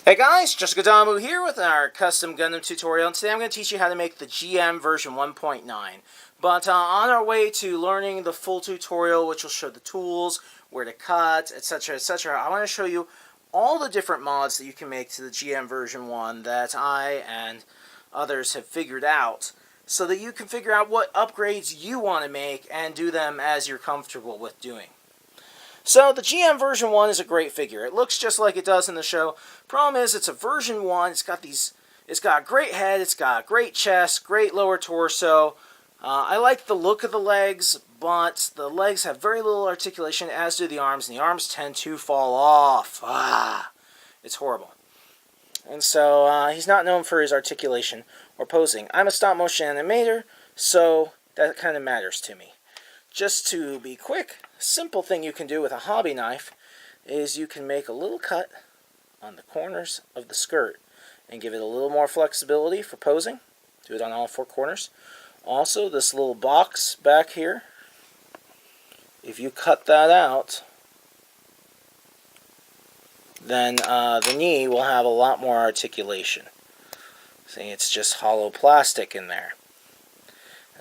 Hey guys, Jessica Damu here with our custom Gundam tutorial, and today I'm going to teach you how to make the GM version 1.9. But on our way to learning the full tutorial, which will show the tools, where to cut, etc., etc., I want to show you all the different mods that you can make to the GM version 1 that I and others have figured out, so that you can figure out what upgrades you want to make and do them as you're comfortable with doing. So the GM version 1 is a great figure. It looks just like it does in the show. Problem is, it's a version 1. It's got a great head, it's got a great chest, great lower torso. I like the look of the legs, but the legs have very little articulation, as do the arms, and the arms tend to fall off. It's horrible. And so he's not known for his articulation or posing. I'm a stop motion animator, so that kind of matters to me. Just to be quick, a simple thing you can do with a hobby knife is you can make a little cut on the corners of the skirt and give it a little more flexibility for posing. Do it on all four corners. Also, this little box back here, if you cut that out, then the knee will have a lot more articulation. See, it's just hollow plastic in there.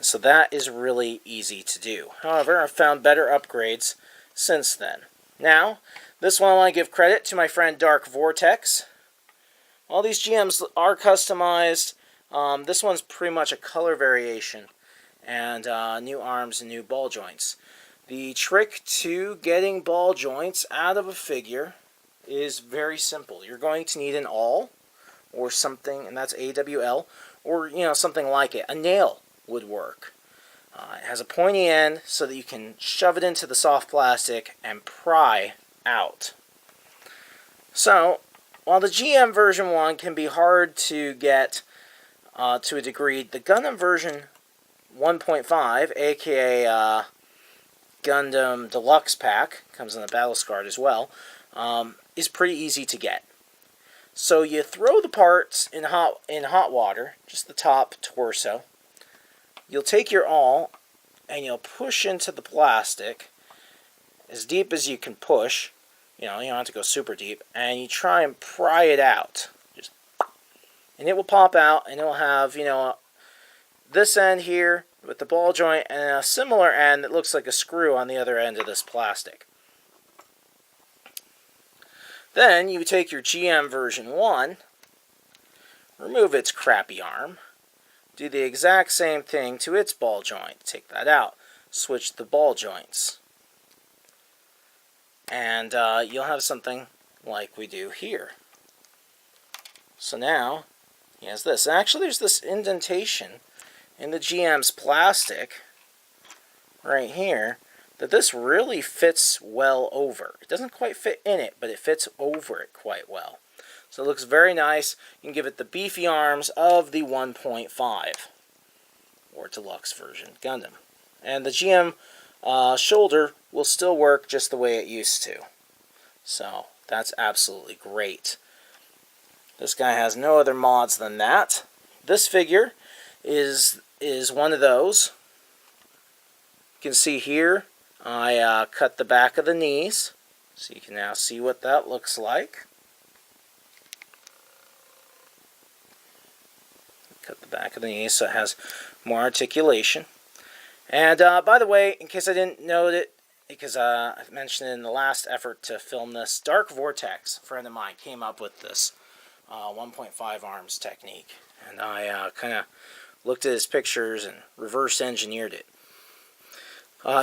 So that is really easy to do. However, I've found better upgrades since then. Now, this one I want to give credit to my friend Dark Vortex. All these GMs are customized. This one's pretty much a color variation and new arms and new ball joints. The trick to getting ball joints out of a figure is very simple. You're going to need an awl or something, and that's AWL, or something like it. A nail would work. It has a pointy end so that you can shove it into the soft plastic and pry out. So, while the GM version 1 can be hard to get to a degree, the Gundam version 1.5, aka Gundam Deluxe Pack, comes in the Battle Scarred as well, is pretty easy to get. So you throw the parts in hot water, just the top torso. You'll take your awl and you'll push into the plastic as deep as you can push. You don't have to go super deep. And you try and pry it out. And it will pop out, and it will have, this end here with the ball joint and a similar end that looks like a screw on the other end of this plastic. Then you take your GM version 1, remove its crappy arm, do the exact same thing to its ball joint. Take that out. Switch the ball joints. And you'll have something like we do here. So now, he has this. And actually, there's this indentation in the GM's plastic right here that this really fits well over. It doesn't quite fit in it, but it fits over it quite well. So it looks very nice. You can give it the beefy arms of the 1.5 or deluxe version Gundam. And the GM shoulder will still work just the way it used to. So that's absolutely great. This guy has no other mods than that. This figure is one of those. You can see here I cut the back of the knees. So you can now see what that looks like. Cut the back of the knee so it has more articulation. And by the way, in case I didn't note it, because I mentioned it in the last effort to film this, Dark Vortex, a friend of mine, came up with this 1.5 arms technique. And I kind of looked at his pictures and reverse engineered it.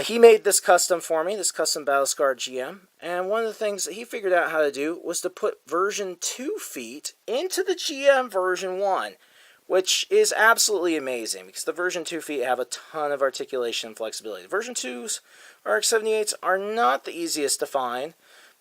He made this custom for me, this custom Battle Scarred GM, and one of the things that he figured out how to do was to put version 2 feet into the GM version 1. Which is absolutely amazing, because the version 2 feet have a ton of articulation and flexibility. The version 2's RX-78s are not the easiest to find,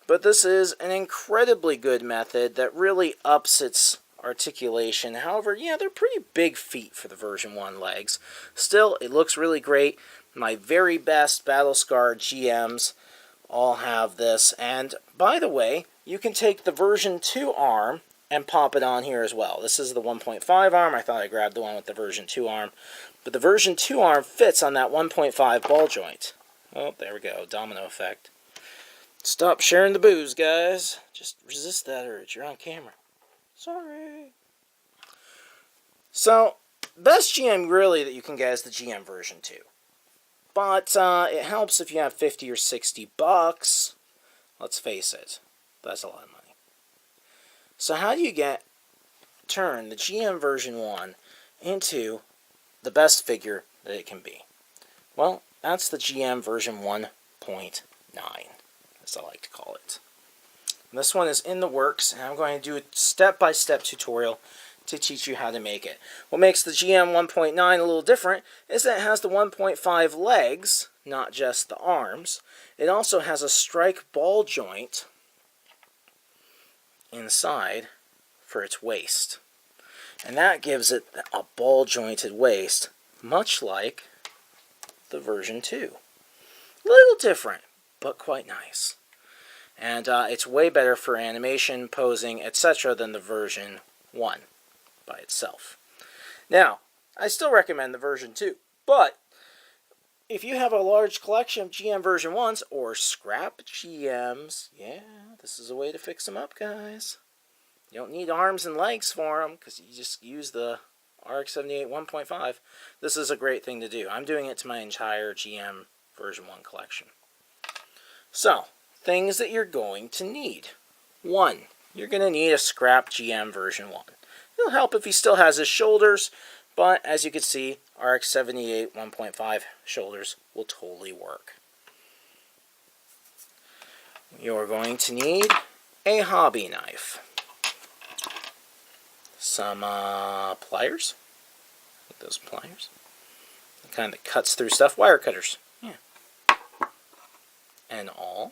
but this is an incredibly good method that really ups its articulation. However, they're pretty big feet for the version 1 legs. Still, it looks really great. My very best Battle Scarred GMs all have this. And, by the way, you can take the version 2 arm and pop it on here as well. This is the 1.5 arm. I thought I grabbed the one with the version 2 arm. But the version 2 arm fits on that 1.5 ball joint. Oh, there we go. Domino effect. Stop sharing the booze, guys. Just resist that urge. You're on camera. Sorry. So, best GM really that you can get is the GM version 2. But it helps if you have 50 or 60 bucks. Let's face it, that's a lot of money. So how do you turn the GM version 1 into the best figure that it can be? Well, that's the GM version 1.9, as I like to call it. And this one is in the works, and I'm going to do a step-by-step tutorial to teach you how to make it. What makes the GM 1.9 a little different is that it has the 1.5 legs, not just the arms. It also has a strike ball joint inside for its waist. And that gives it a ball jointed waist, much like the version 2. A little different, but quite nice. And it's way better for animation, posing, etc. than the version 1 by itself. Now, I still recommend the version 2, but if you have a large collection of GM version 1s or scrap GMs, yeah, this is a way to fix them up, guys. You don't need arms and legs for them because you just use the RX-78 1.5. This is a great thing to do. I'm doing it to my entire GM version 1 collection. So, things that you're going to need. 1, you're going to need a scrap GM version 1. It'll help if he still has his shoulders, but as you can see, RX-78 1.5 shoulders will totally work. You're going to need a hobby knife, some pliers, like those pliers, the kind that cuts through stuff, wire cutters, yeah, and all,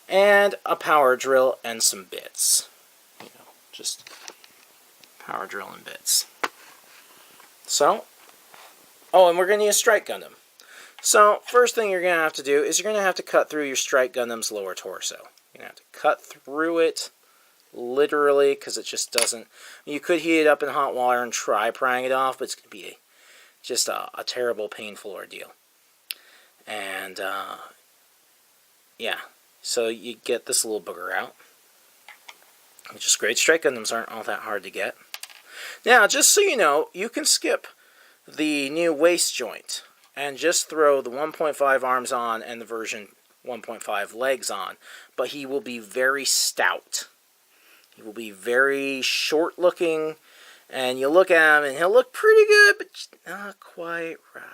and a power drill and some bits, just power drill and bits. So, oh, and we're going to need a Strike Gundam. So, first thing you're going to have to do is you're going to have to cut through your Strike Gundam's lower torso. You're going to have to cut through it, literally, because it just doesn't... You could heat it up in hot water and try prying it off, but it's going to be just a terrible, painful ordeal. And, yeah, so you get this little booger out, which is great. Strike Gundams aren't all that hard to get. Now, just so you know, you can skip the new waist joint and just throw the 1.5 arms on and the version 1.5 legs on, but he will be very stout. He will be very short looking, and you look at him and he'll look pretty good, but not quite right.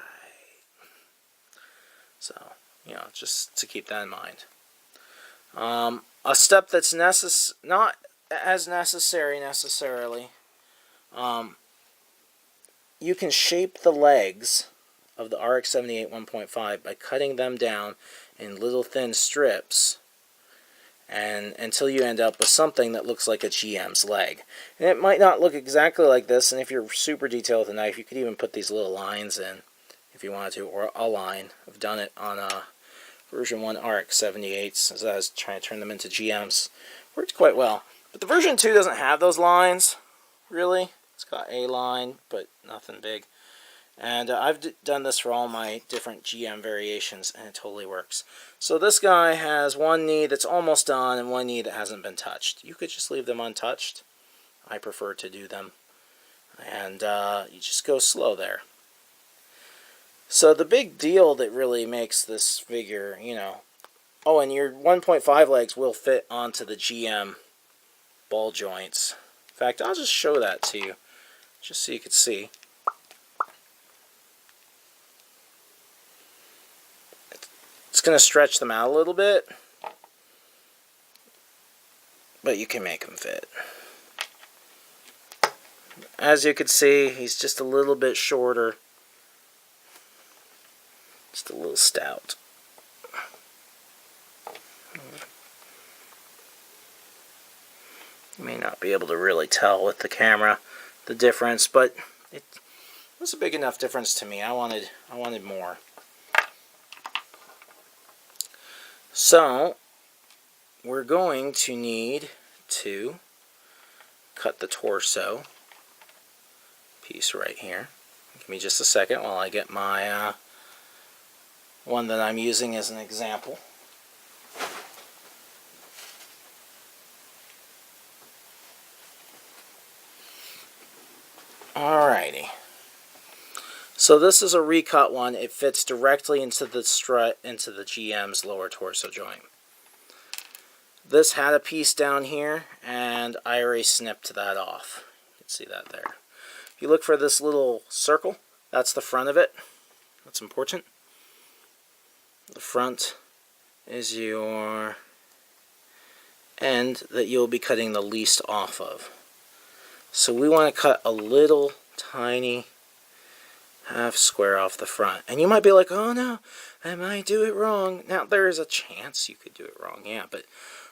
So, just to keep that in mind. A step that's not as necessary necessarily, you can shape the legs of the RX-78 1.5 by cutting them down in little thin strips, and until you end up with something that looks like a GM's leg. And it might not look exactly like this, and if you're super detailed with a knife, you could even put these little lines in if you wanted to, or a line. I've done it on a version 1 RX-78s as I was trying to turn them into GMs. Worked quite well. But the version 2 doesn't have those lines, really. It's got a line, but nothing big. And I've done this for all my different GM variations, and it totally works. So this guy has one knee that's almost done and one knee that hasn't been touched. You could just leave them untouched. I prefer to do them. And you just go slow there. So the big deal that really makes this figure, oh, and your 1.5 legs will fit onto the GM ball joints. In fact, I'll just show that to you, just so you can see. It's going to stretch them out a little bit, but you can make them fit. As you can see, he's just a little bit shorter, just a little stout. You may not be able to really tell with the camera the difference, but it was a big enough difference to me. I wanted more. So, we're going to need to cut the torso piece right here. Give me just a second while I get my one that I'm using as an example. Alrighty. So this is a recut one. It fits directly into the strut, into the GM's lower torso joint. This had a piece down here, and I already snipped that off. You can see that there. If you look for this little circle, that's the front of it. That's important. The front is your end that you'll be cutting the least off of. So we want to cut a little tiny half square off the front. And you might be like, oh no, I might do it wrong. Now there is a chance you could do it wrong, yeah, but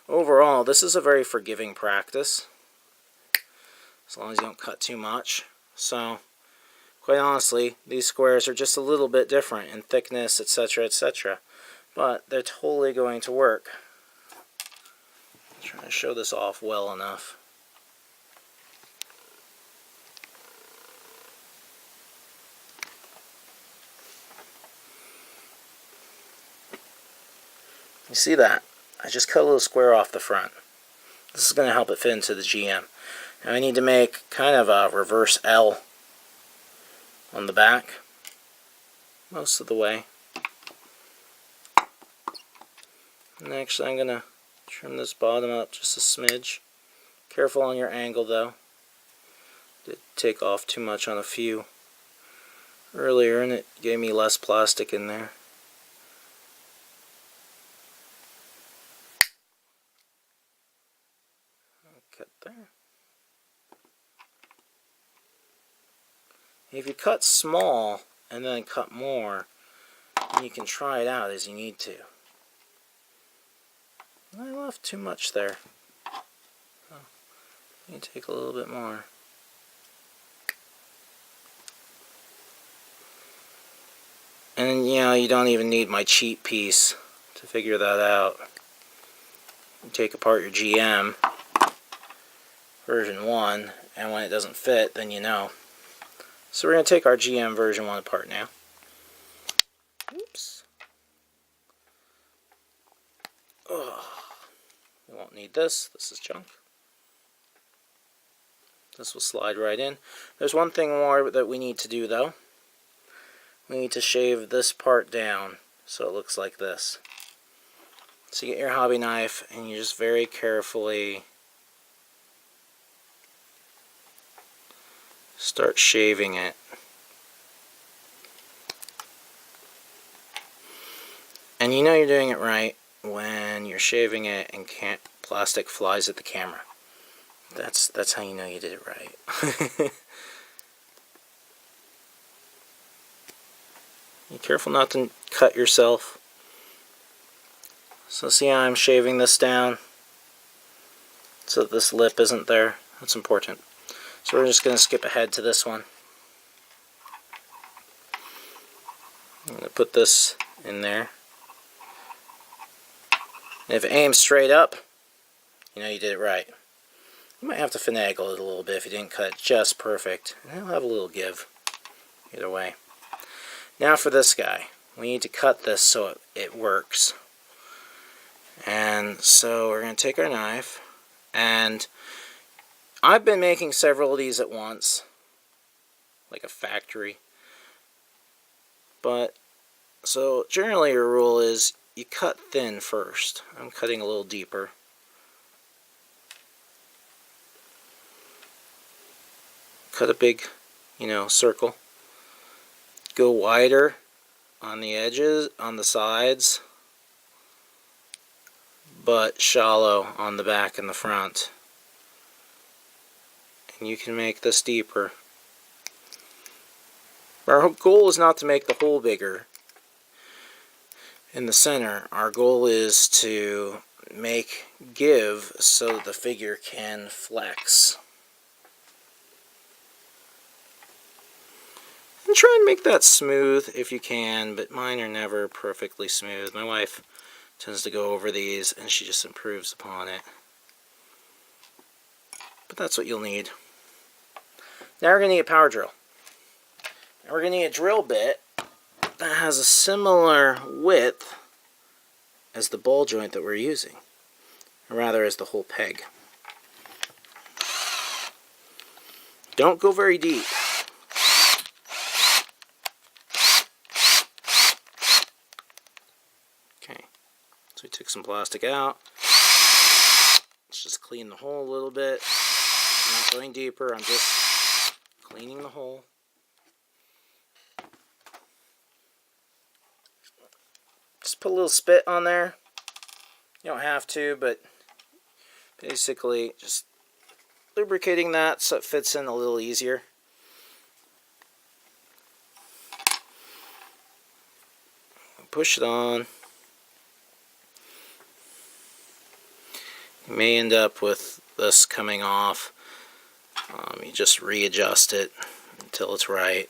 overall this is a very forgiving practice, as long as you don't cut too much. So quite honestly, these squares are just a little bit different in thickness, etc., etc., but they're totally going to work. I'm trying to show this off well enough. You see that? I just cut a little square off the front. This is going to help it fit into the GM. Now I need to make kind of a reverse L on the back most of the way. And actually I'm going to trim this bottom up just a smidge. Careful on your angle though. Did take off too much on a few earlier and it gave me less plastic in there. Cut there. If you cut small and then cut more, then you can try it out as you need to. I left too much there. So you can take a little bit more. And you know, you don't even need my cheat piece to figure that out. You take apart your GM version 1, and when it doesn't fit, then you know. So we're going to take our GM version 1 apart now. Oops. Ugh. We won't need this. This is junk. This will slide right in. There's one thing more that we need to do though. We need to shave this part down so it looks like this. So you get your hobby knife and you just very carefully start shaving it. And you know you're doing it right when you're shaving it and plastic flies at the camera. That's how you know you did it right. Be careful not to cut yourself. So see how I'm shaving this down so that this lip isn't there. That's important. So we're just going to skip ahead to this one. I'm going to put this in there. And if it aims straight up, you know you did it right. You might have to finagle it a little bit if you didn't cut it just perfect. And it'll have a little give either way. Now for this guy. We need to cut this so it works. And so we're going to take our knife, and I've been making several of these at once, like a factory. But, so generally your rule is you cut thin first. I'm cutting a little deeper. Cut a big, circle. Go wider on the edges, on the sides, but shallow on the back and the front. And you can make this deeper. Our goal is not to make the hole bigger in the center. Our goal is to make give so the figure can flex. And try and make that smooth if you can, but mine are never perfectly smooth. My wife tends to go over these and she just improves upon it. But that's what you'll need. Now we're going to need a power drill. And we're going to need a drill bit that has a similar width as the ball joint that we're using. Or rather, as the whole peg. Don't go very deep. some plastic out. Let's just clean the hole a little bit. I'm not going deeper, I'm just cleaning the hole. Just put a little spit on there. You don't have to, but basically just lubricating that so it fits in a little easier. Push it on. You may end up with this coming off. You just readjust it until it's right.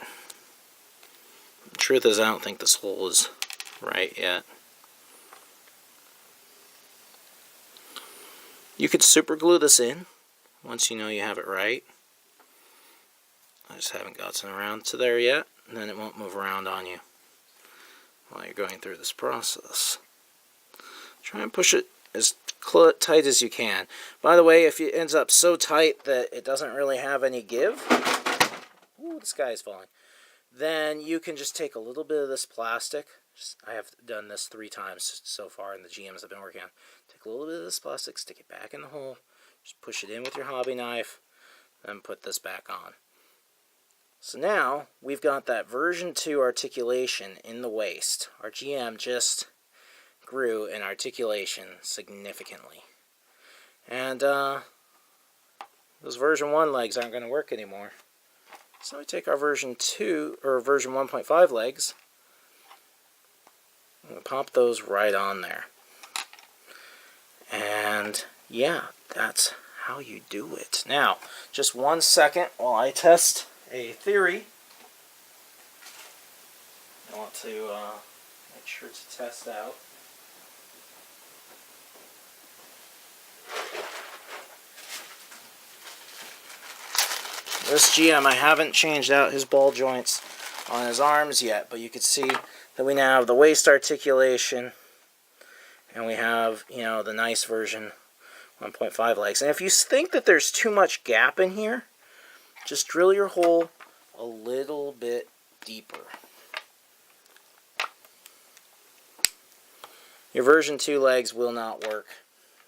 The truth is, I don't think this hole is right yet. You could super glue this in once you know you have it right. I just haven't gotten around to there yet, and then it won't move around on you while you're going through this process. Try and push it as tight as you can. By the way, if it ends up so tight that it doesn't really have any give, ooh, the sky is falling, then you can just take a little bit of this plastic. I have done this 3 times so far in the GMs I've been working on. Take a little bit of this plastic, stick it back in the hole, just push it in with your hobby knife, then put this back on. So now we've got that version 2 articulation in the waist. Our GM just grew in articulation significantly. And those version 1 legs aren't going to work anymore. So we take our version 2 or version 1.5 legs and pop those right on there. And yeah, that's how you do it. Now, just 1 second while I test a theory. I want to make sure to test out. This GM, I haven't changed out his ball joints on his arms yet, but you can see that we now have the waist articulation, and we have, you know, the nice version 1.5 legs. And if you think that there's too much gap in here, just drill your hole a little bit deeper. Your version 2 legs will not work.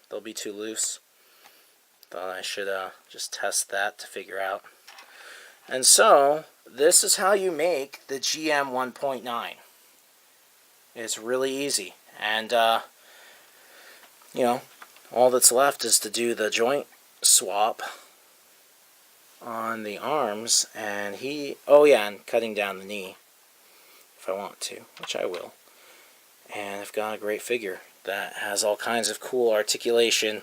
They'll be too loose. Thought I should just test that to figure out. And so, this is how you make the GM 1.9. It's really easy. And, you know, all that's left is to do the joint swap on the arms. And and cutting down the knee if I want to, which I will. And I've got a great figure that has all kinds of cool articulation.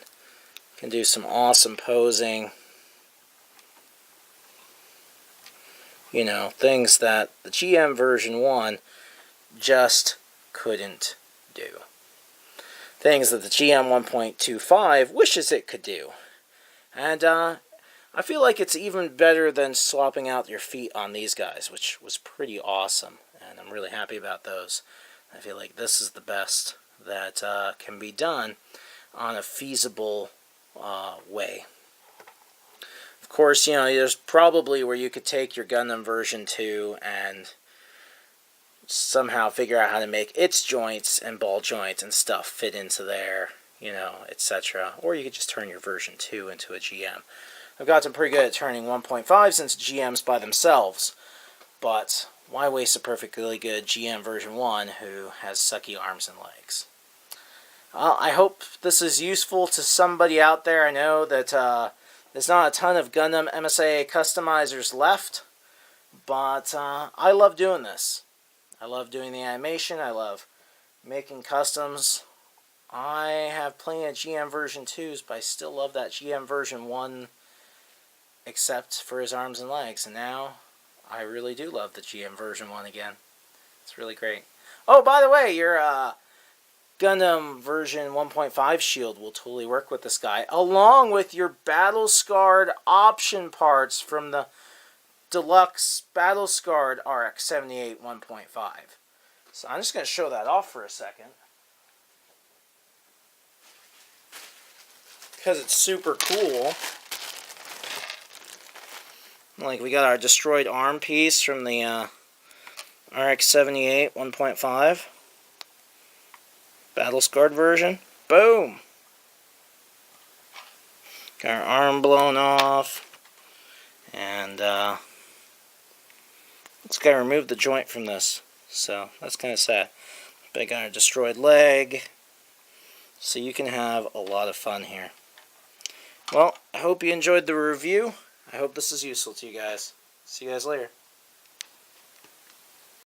Can do some awesome posing. You know, things that the GM version 1 just couldn't do. Things that the GM 1.25 wishes it could do. And I feel like it's even better than swapping out your feet on these guys, which was pretty awesome. And I'm really happy about those. I feel like this is the best that can be done on a feasible way. Of course, you know, there's probably where you could take your Gundam version 2 and somehow figure out how to make its joints and ball joints and stuff fit into there, you know, etc. Or you could just turn your version 2 into a GM. I've gotten pretty good at turning 1.5s into GMs by themselves, but why waste a perfectly good GM version 1 who has sucky arms and legs? I hope this is useful to somebody out there. I know that there's not a ton of Gundam MSIA customizers left, but I love doing this. I love doing the animation. I love making customs. I have plenty of GM version 2s, but I still love that GM version 1 except for his arms and legs. And now I really do love the GM version 1 again. It's really great. Oh, by the way, your Gundam version 1.5 shield will totally work with this guy, along with your battle-scarred option parts from the deluxe battle-scarred RX-78 1.5. So I'm just going to show that off for a second, because it's super cool. Like, we got our destroyed arm piece from the RX-78 1.5 battle-scarred version. Boom! Got our arm blown off. And it's got to remove the joint from this. So that's kind of sad. But I got a destroyed leg. So you can have a lot of fun here. Well, I hope you enjoyed the review. I hope this is useful to you guys. See you guys later.